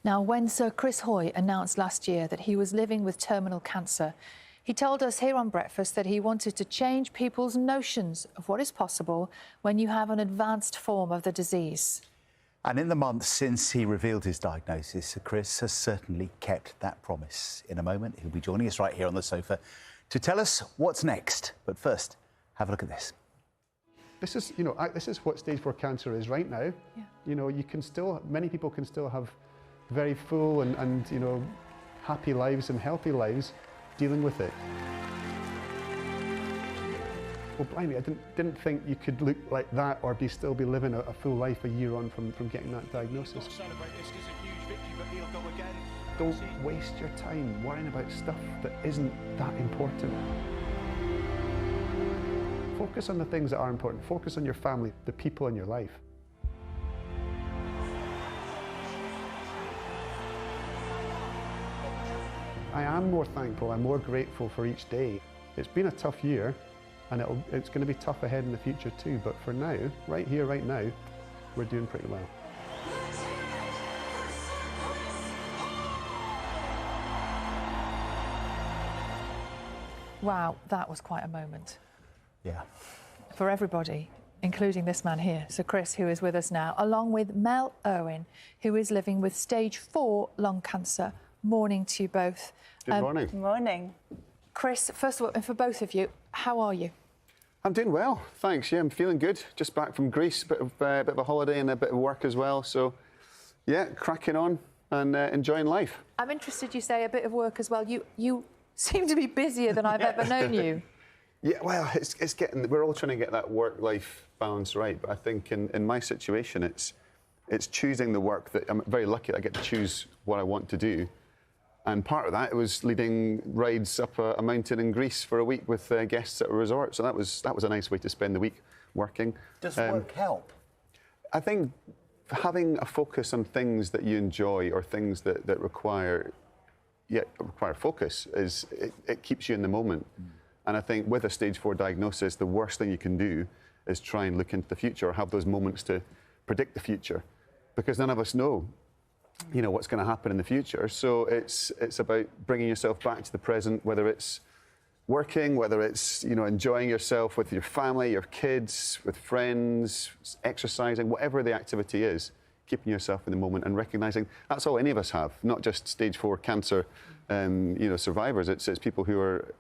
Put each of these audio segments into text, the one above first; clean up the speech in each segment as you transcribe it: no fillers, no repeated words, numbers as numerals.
Now, when Sir Chris Hoy announced last year that he was living with terminal cancer, he told us here on Breakfast that he wanted to change people's notions of what is possible when you have an advanced form of the disease. And in the months since he revealed his diagnosis, Sir Chris has certainly kept that promise. In a moment, he'll be joining us right here on the sofa to tell us what's next. But first, have a look at this. This is, this is what stage 4 cancer is right now. Yeah. Many people can still have very full and happy lives and healthy lives dealing with it. Well, blimey, I didn't think you could look like that or still be living a full life a year on from getting that diagnosis. Don't waste your time worrying about stuff that isn't that important. Focus on the things that are important. Focus on your family, the people in your life. I am more thankful, I'm more grateful for each day. It's been a tough year, and it's going to be tough ahead in the future too, but for now, right here, right now, we're doing pretty well. Wow, that was quite a moment. Yeah. For everybody, including this man here, Sir Chris, who is with us now, along with Mel Erwin, who is living with stage 4 lung cancer. Morning to you both. Good morning. Good morning. Chris, first of all, and for both of you, how are you? I'm doing well, thanks. Yeah, I'm feeling good. Just back from Greece, bit of a holiday and a bit of work as well. So, yeah, cracking on and enjoying life. I'm interested you say a bit of work as well. You seem to be busier than I've ever known you. Yeah, well, it's getting. We're all trying to get that work-life balance right. But I think in my situation, it's choosing the work that I'm very lucky that I get to choose what I want to do. And part of that was leading rides up a mountain in Greece for a week with guests at a resort. So that was a nice way to spend the week working. Does work help? I think having a focus on things that you enjoy or things that require focus it keeps you in the moment. And I think with a stage 4 diagnosis, the worst thing you can do is try and look into the future or have those moments to predict the future, because none of us know what's going to happen in the future. So it's about bringing yourself back to the present, whether it's working, whether it's enjoying yourself with your family, your kids, with friends, exercising, whatever the activity is, keeping yourself in the moment and recognizing that's all any of us have, not just stage 4 cancer survivors. It's people who are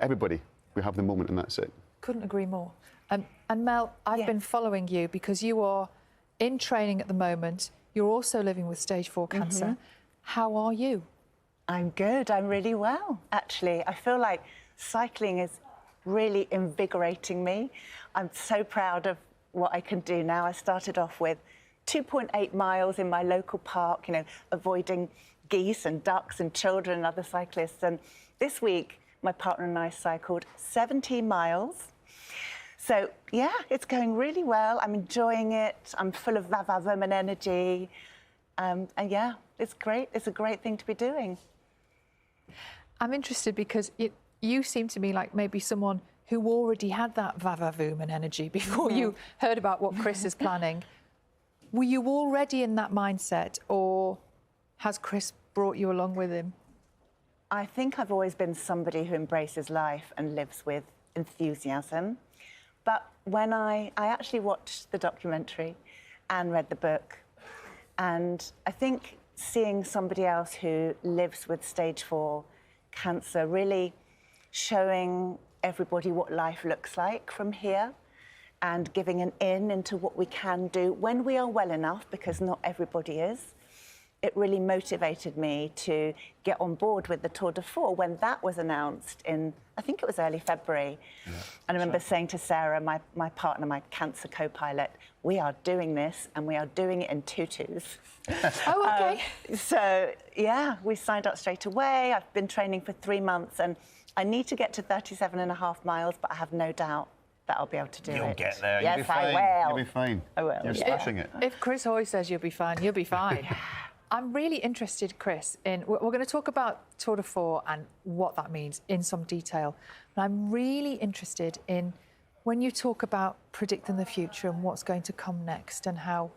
everybody. We have the moment and that's it. Couldn't agree more. And Mel, I've been following you because you are in training at the moment. You're also living with stage 4 cancer. Mm-hmm. How are you? I'm good. I'm really well, actually. I feel like cycling is really invigorating me. I'm so proud of what I can do now. I started off with 2.8 miles in my local park, avoiding geese and ducks and children and other cyclists. And this week, my partner and I cycled 17 miles. So, yeah, it's going really well. I'm enjoying it. I'm full of vavavum and energy. And, yeah, it's great. It's a great thing to be doing. I'm interested because you seem to me like maybe someone who already had that vavavoom and energy before you heard about what Chris is planning. Were you already in that mindset, or has Chris brought you along with him? I think I've always been somebody who embraces life and lives with enthusiasm. But when I actually watched the documentary and read the book, and I think seeing somebody else who lives with stage 4 cancer really showing everybody what life looks like from here and giving an in into what we can do when we are well enough, because not everybody is. It really motivated me to get on board with the Tour de Force when that was announced in, I think it was early February. Yeah, and I remember saying to Sarah, my partner, my cancer co-pilot, we are doing this and we are doing it in tutus. Oh, OK. So, yeah, we signed up straight away. I've been training for 3 months and I need to get to 37.5 miles, but I have no doubt that I'll be able to do it. You'll get there. Yes, You'll be fine. I will. You'll be fine. I will. You're smashing it. If Chris Hoy says you'll be fine, you'll be fine. I'm really interested, Chris, we're going to talk about Tour de Force and what that means in some detail. But I'm really interested in when you talk about predicting the future and what's going to come next and how,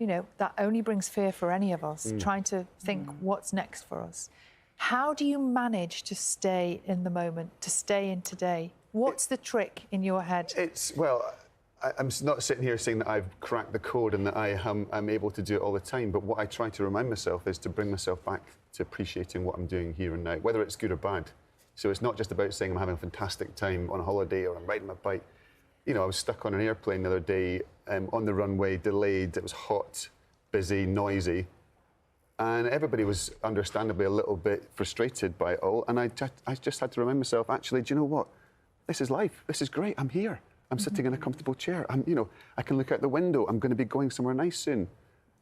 you know, that only brings fear for any of us, trying to think what's next for us. How do you manage to stay in the moment, to stay in today? What's the trick in your head? I'm not sitting here saying that I've cracked the code and that I'm able to do it all the time, but what I try to remind myself is to bring myself back to appreciating what I'm doing here and now, whether it's good or bad. So it's not just about saying I'm having a fantastic time on a holiday or I'm riding my bike. You know, I was stuck on an airplane the other day, on the runway, delayed, it was hot, busy, noisy, and everybody was understandably a little bit frustrated by it all, and I just had to remind myself, actually, do you know what? This is life, this is great, I'm here. I'm sitting in a comfortable chair. I can look out the window. I'm going to be going somewhere nice soon,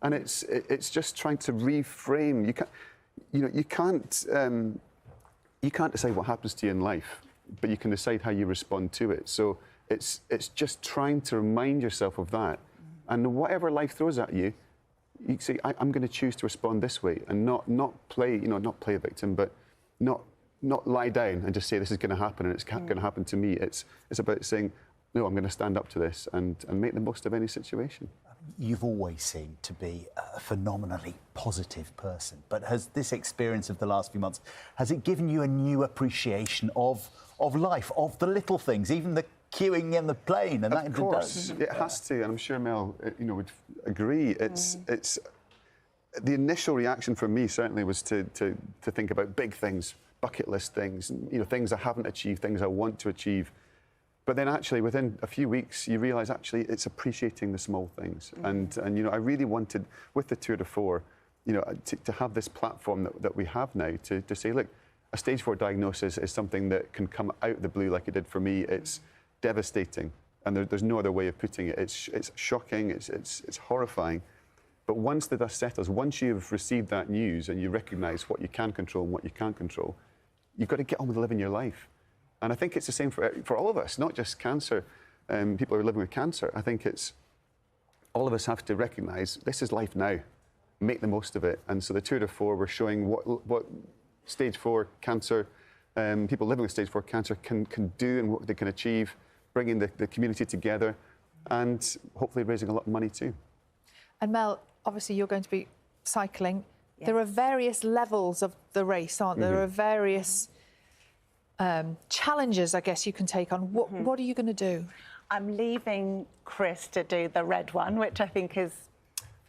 and it's just trying to reframe. You can't decide what happens to you in life, but you can decide how you respond to it. So it's just trying to remind yourself of that, and whatever life throws at you, you say, I'm going to choose to respond this way, and not play a victim, but not lie down and just say this is going to happen and it's going to happen to me. It's about saying, no, I'm going to stand up to this and make the most of any situation. You've always seemed to be a phenomenally positive person, but has this experience of the last few months, has it given you a new appreciation of life, of the little things, even the queuing in the plane and that? Of course, it has to, and I'm sure Mel, would agree. It's the initial reaction for me certainly was to think about big things, bucket list things, things I haven't achieved, things I want to achieve. But then actually within a few weeks you realise actually it's appreciating the small things. And I really wanted with the Tour de Four, to have this platform that we have now to say, look, a stage 4 diagnosis is something that can come out of the blue like it did for me. It's devastating, and there's no other way of putting it. It's shocking, it's horrifying. But once the dust settles, once you've received that news and you recognise what you can control and what you can't control, you've got to get on with living your life. And I think it's the same for all of us, not just cancer, people who are living with cancer. I think it's all of us have to recognise this is life now, make the most of it. And so the Tour de Four, we're showing what stage 4 cancer, people living with stage 4 cancer can do and what they can achieve, bringing the community together and hopefully raising a lot of money too. And Mel, obviously you're going to be cycling. Yes. There are various levels of the race, aren't there? There are various challenges, I guess, you can take on. What are you going to do? I'm leaving Chris to do the red one, which I think is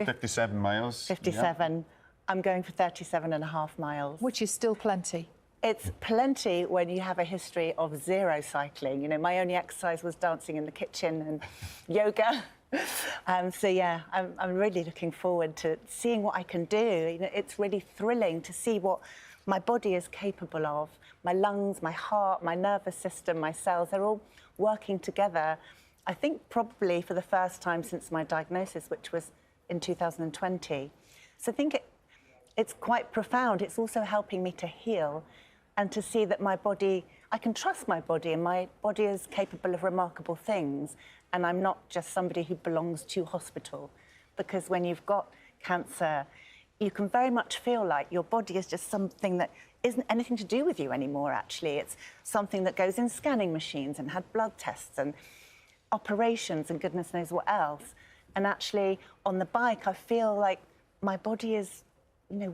57 miles. 57. Yeah. I'm going for 37.5 miles. Which is still plenty. It's plenty when you have a history of zero cycling. My only exercise was dancing in the kitchen and yoga. So yeah, I'm really looking forward to seeing what I can do. It's really thrilling to see what my body is capable of. My lungs, my heart, my nervous system, my cells, they're all working together. I think probably for the first time since my diagnosis, which was in 2020. So I think it's quite profound. It's also helping me to heal and to see that my body, I can trust my body, and my body is capable of remarkable things. And I'm not just somebody who belongs to hospital, because when you've got cancer, you can very much feel like your body is just something that isn't anything to do with you anymore, actually. It's something that goes in scanning machines and had blood tests and operations and goodness knows what else. And actually, on the bike, I feel like my body is,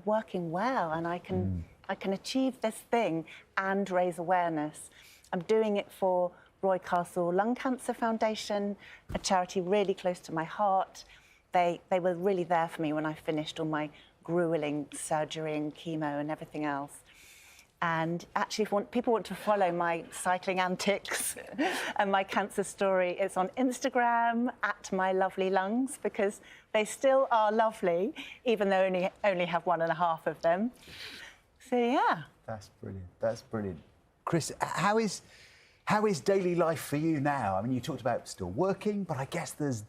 working well, and I can achieve this thing and raise awareness. I'm doing it for Roy Castle Lung Cancer Foundation, a charity really close to my heart. They were really there for me when I finished all my grueling surgery and chemo and everything else. And actually, if people want to follow my cycling antics and my cancer story, it's on Instagram @mylovelylungs, because they still are lovely, even though I only have 1.5 of them. So yeah. That's brilliant. That's brilliant. Chris, how is daily life for you now? I mean, you talked about still working, but I guess there's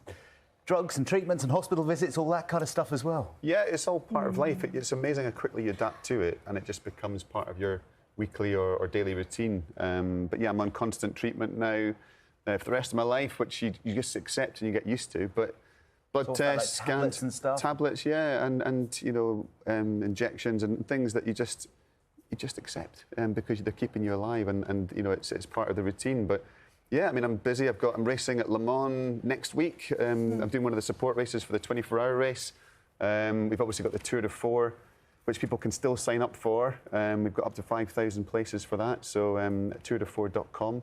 drugs and treatments and hospital visits, all that kind of stuff as well. Yeah, it's all part of life. It's amazing how quickly you adapt to it, and it just becomes part of your weekly or daily routine. But yeah, I'm on constant treatment now for the rest of my life, which you just accept and you get used to. But blood tests, like tablets scans, and stuff. Tablets, yeah, and injections and things that you just accept because they're keeping you alive, and it's part of the routine. But yeah, I mean, I'm busy. I'm racing at Le Mans next week. I'm doing one of the support races for the 24-hour race. We've obviously got the Tour de Four, which people can still sign up for. We've got up to 5,000 places for that, so tourdefour.com.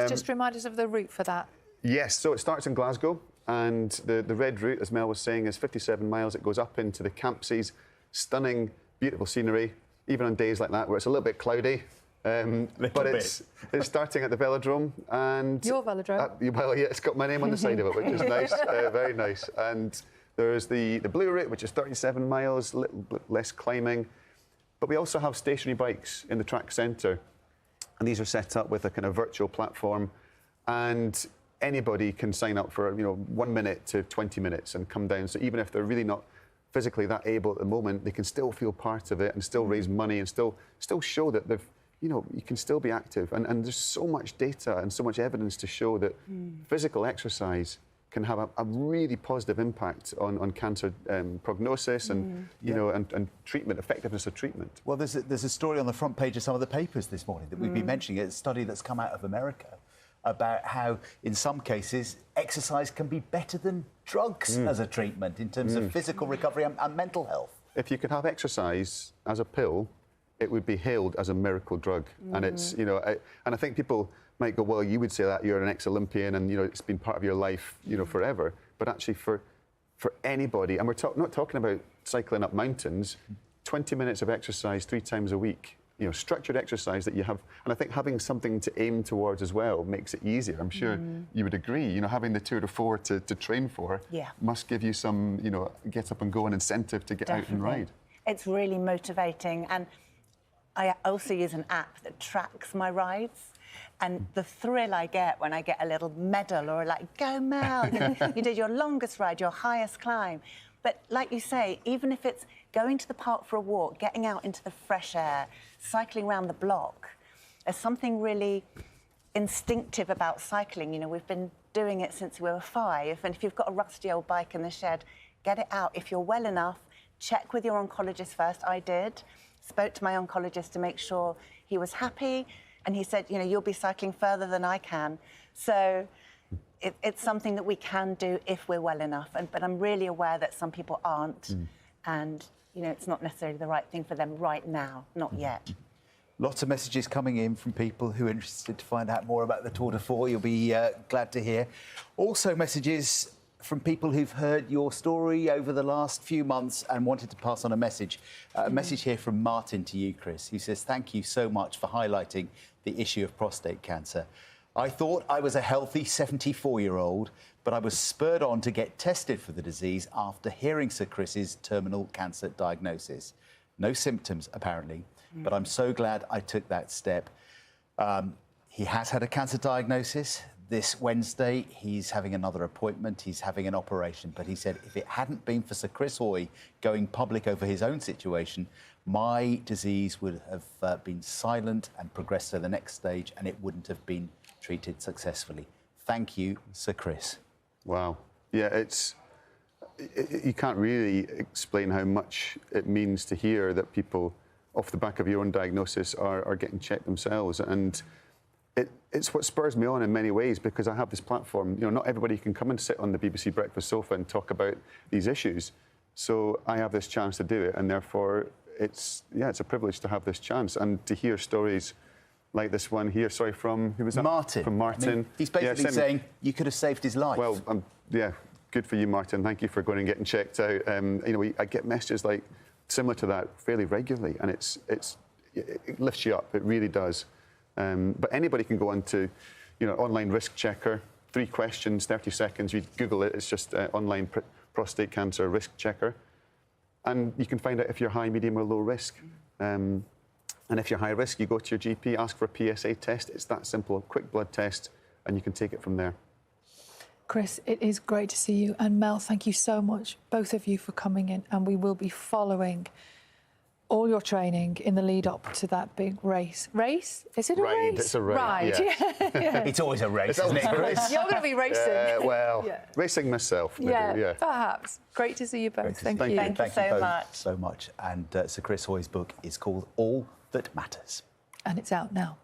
Just remind us of the route for that. Yes, so it starts in Glasgow, and the red route, as Mel was saying, is 57 miles. It goes up into the Campsies, stunning, beautiful scenery, even on days like that where it's a little bit cloudy. But it's starting at the velodrome, and your velodrome. Well, yeah, it's got my name on the side of it, which is nice, very nice. And there's the blue route, which is 37 miles, a little bit less climbing. But we also have stationary bikes in the track centre, and these are set up with a kind of virtual platform, and anybody can sign up for 1 minute to 20 minutes and come down. So even if they're really not physically that able at the moment, they can still feel part of it and still raise money and still show that they've, you can still be active. And there's so much data and so much evidence to show that physical exercise can have a really positive impact on cancer prognosis and, and treatment, effectiveness of treatment. Well, there's a story on the front page of some of the papers this morning that we've been mentioning. It's a study that's come out of America about how, in some cases, exercise can be better than drugs as a treatment in terms of physical recovery and mental health. If you could have exercise as a pill, it would be hailed as a miracle drug. And it's, and I think people might go, well, you would say that you're an ex-Olympian and, it's been part of your life, forever. But actually for anybody, and we're not talking about cycling up mountains, 20 minutes of exercise 3 times a week, structured exercise that you have. And I think having something to aim towards as well makes it easier. I'm sure you would agree, having the Tour de Four to train for must give you some, get up and go, an incentive to get out and ride. It's really motivating. And I also use an app that tracks my rides. And the thrill I get when I get a little medal or like, go Mel, you did your longest ride, your highest climb. But like you say, even if it's going to the park for a walk, getting out into the fresh air, cycling around the block, there's something really instinctive about cycling. We've been doing it since we were 5. And if you've got a rusty old bike in the shed, get it out. If you're well enough, check with your oncologist first. I did. Spoke to my oncologist to make sure he was happy. And he said, you'll be cycling further than I can. So it's something that we can do if we're well enough. But I'm really aware that some people aren't. And, it's not necessarily the right thing for them right now, not yet. Lots of messages coming in from people who are interested to find out more about the Tour de Four. You'll be glad to hear. Also messages from people who've heard your story over the last few months and wanted to pass on a message. A message here from Martin to you, Chris, who says, thank you so much for highlighting the issue of prostate cancer. I thought I was a healthy 74-year-old, but I was spurred on to get tested for the disease after hearing Sir Chris's terminal cancer diagnosis. No symptoms, apparently, but I'm so glad I took that step. He has had a cancer diagnosis. This Wednesday, he's having another appointment. He's having an operation. But he said if it hadn't been for Sir Chris Hoy going public over his own situation, my disease would have been silent and progressed to the next stage, and it wouldn't have been treated successfully. Thank you, Sir Chris. Wow. Yeah, you can't really explain how much it means to hear that people, off the back of your own diagnosis, are getting checked themselves. And it's what spurs me on in many ways, because I have this platform. Not everybody can come and sit on the BBC Breakfast sofa and talk about these issues. So I have this chance to do it, and therefore it's a privilege to have this chance and to hear stories like this one here. Sorry, from who was that? Martin. From Martin. I mean, he's basically saying you could have saved his life. Well, good for you, Martin. Thank you for going and getting checked out. I get messages like similar to that fairly regularly, and it lifts you up. It really does. But anybody can go on to, online risk checker. 3 questions, 30 seconds. You Google it. It's just online prostate cancer risk checker, and you can find out if you're high, medium, or low risk. And if you're high risk, you go to your GP, ask for a PSA test. It's that simple, a quick blood test, and you can take it from there. Chris, it is great to see you. And Mel, thank you so much, both of you, for coming in. And we will be following all your training in the lead up to that big race. Race? Is it a race? It's a race. Ride. Yeah. It's always a race, isn't it, Chris? You're going to be racing. Racing myself. Maybe, yeah, perhaps. Great to see you both. Thank you. Thank you so much. And Sir Chris Hoy's book is called All That Matters. And it's out now.